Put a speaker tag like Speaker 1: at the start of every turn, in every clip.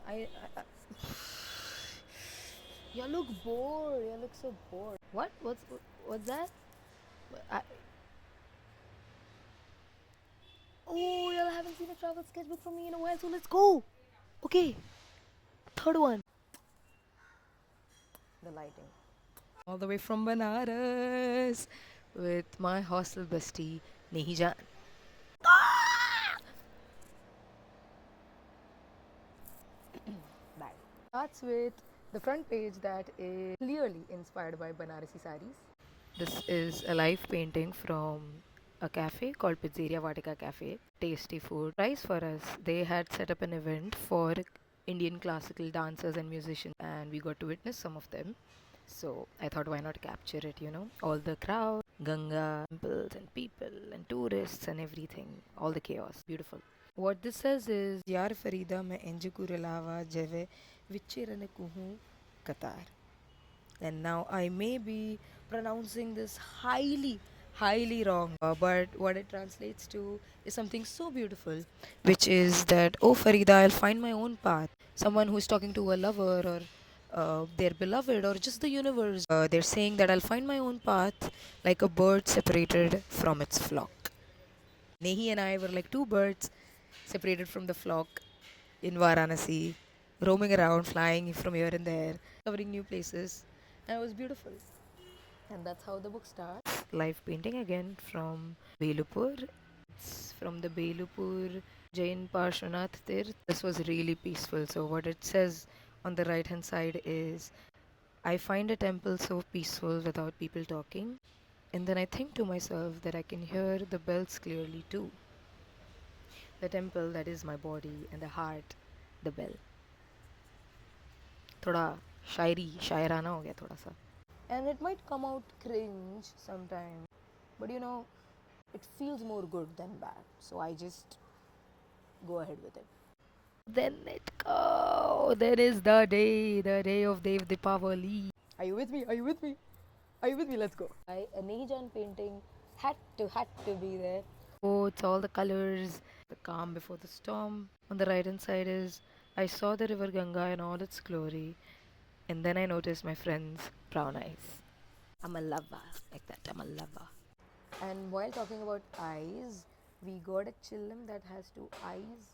Speaker 1: I you look bored. You look so bored. What's that? I, oh, y'all haven't seen a travel sketchbook from me in a while, so let's go. Okay, third one. The lighting. All the way from Banaras with my hostel bestie Nehijan. Bye. Starts with the front page that is clearly inspired by Banarasi saris. This is a live painting from a cafe called Pizzeria Vatica Cafe. Tasty food. Price for us. They had set up an event for Indian classical dancers and musicians, and we got to witness some of them. So I thought, why not capture it? All the crowd, Ganga, temples, and people, and tourists, and everything. All the chaos. Beautiful. What this says is, Yar Farida me enjukurelava jeve vichirane kuhu Qatar. And now I may be pronouncing this highly wrong, but what it translates to is something so beautiful, which is that, oh Farida, I'll find my own path. Someone who's talking to a lover or their beloved or just the universe. They're saying that I'll find my own path like a bird separated from its flock. Nehi and I were like two birds separated from the flock in Varanasi, roaming around, flying from here and there, covering new places, and it was beautiful. And that's how the book starts. Live painting again from Belupur. It's from the Belupur Jain Parshvanath Tirth. This was really peaceful. So, what it says on the right hand side is, I find a temple so peaceful without people talking. And then I think to myself that I can hear the bells clearly too. The temple that is my body and the heart, the bell. थोड़ा शायराना हो गया थोड़ा सा. And it might come out cringe sometime, but it feels more good than bad. So I just go ahead with it. Then it go. Then is the day of Dev Deepavali. Are you with me? Are you with me? Are you with me? Let's go. A Nehijan painting had to be there. Oh, it's all the colors, the calm before the storm. On the right hand side is, I saw the river Ganga in all its glory, and then I noticed my friend's brown eyes. I'm a lover, like that. I'm a lover. And while talking about eyes, we got a chillum that has two eyes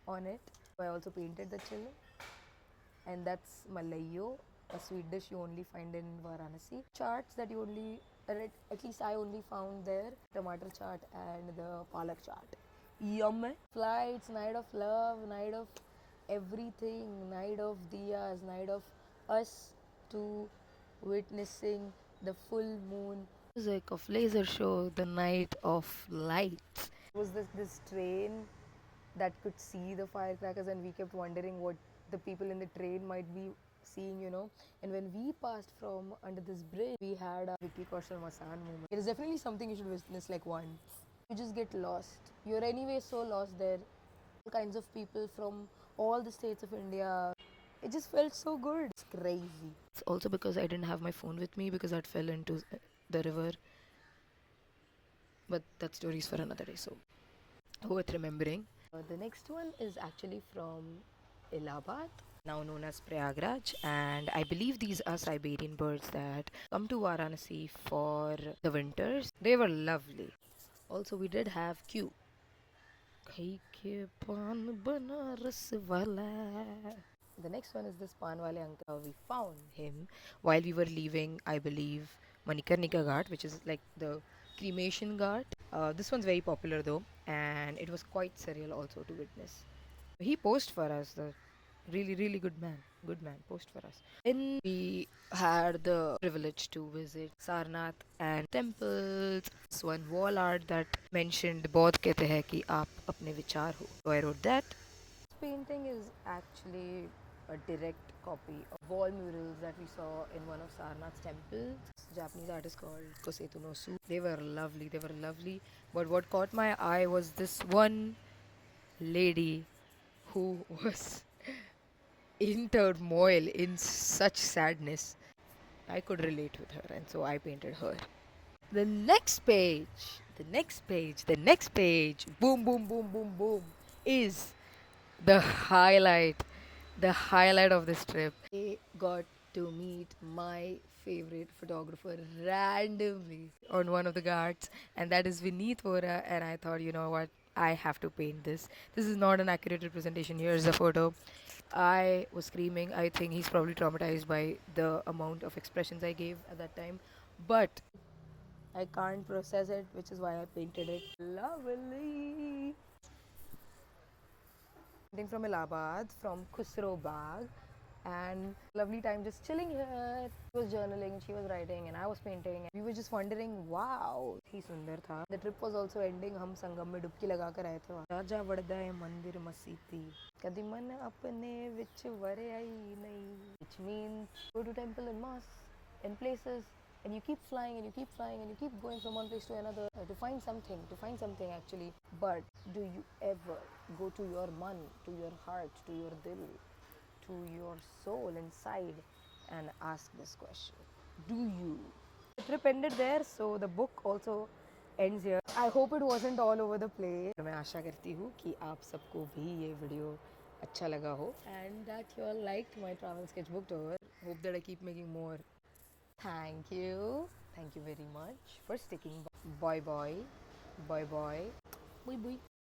Speaker 1: on it. I also painted the chillum, and that's Malayo, a sweet dish you only find in Varanasi. Charts that you only, at least I only found there, tomato chaat and the palak chaat. Yum! Flights, night of love, night of everything, night of diyas, night of us two witnessing the full moon. Music of laser show, the night of lights. Was this train that could see the firecrackers, and we kept wondering what the people in the train might be seeing. And when we passed from under this bridge, we had a Vicky Kaushal Masan moment. It is definitely something you should witness like once. You just get lost. You're anyway so lost there. All kinds of people from all the states of India. It just felt so good. It's crazy. It's also because I didn't have my phone with me because that fell into the river. But that story is for another day, so worth remembering. The next one is actually from Allahabad, now known as Prayagraj, and I believe these are Siberian birds that come to Varanasi for the winters. They were lovely. Also, we did have Q. The next one is this Panwale uncle. We found him while we were leaving, I believe, Manikarnika Ghat, which is like the cremation ghat. This one's very popular though, and it was quite surreal also to witness. He posed for us, the really good man, posed for us. Then we had the privilege to visit Sarnath and temples. This one wall art that mentioned बहुत कहते हैं कि आप अपने विचार हो. So I wrote that. This painting is actually a direct copy of wall murals that we saw in one of Sarnath's temples. Japanese artist called Kosetu no Su. They were lovely. They were lovely. But what caught my eye was this one lady who was in turmoil, in such sadness. I could relate with her, and so I painted her. The next page, the next page, the next page, boom, boom, boom, boom, boom, is the highlight, the highlight of this trip. I got to meet my favorite photographer randomly on one of the guards, and that is Vineet Vora. And I thought, you know what? I have to paint this. This is not an accurate representation. Here's the photo. I was screaming. I think he's probably traumatized by the amount of expressions I gave at that time. But I can't process it, which is why I painted it. Lovely. Painting from Allahabad, from Khusro Bagh, and lovely time just chilling here. She was journaling, she was writing, and I was painting. We were just wondering, wow, ही सुंदर था. The trip was also ending. हम संगम में डुबकी लगा कर आए थे वहाँ. राजा वड़दा है मंदिर मसीती कदी मन अपने विच वरे आई नहीं, which means go to temple and mosque in places, and you keep flying and you keep flying and you keep going from one place to another to find something actually. But do you ever go to your man, to your heart, to your dil, to your soul inside and ask this question? Do you? The trip ended there, so the book also ends here. I hope it wasn't all over the place. मैं आशा करती हूँ कि आप सबको भी ये video अच्छा लगा हो and that you all liked my travel sketchbook tour. Hope that I keep making more. Thank you. Thank you very much for sticking by. Bye bye. Bye bye. Bye bye.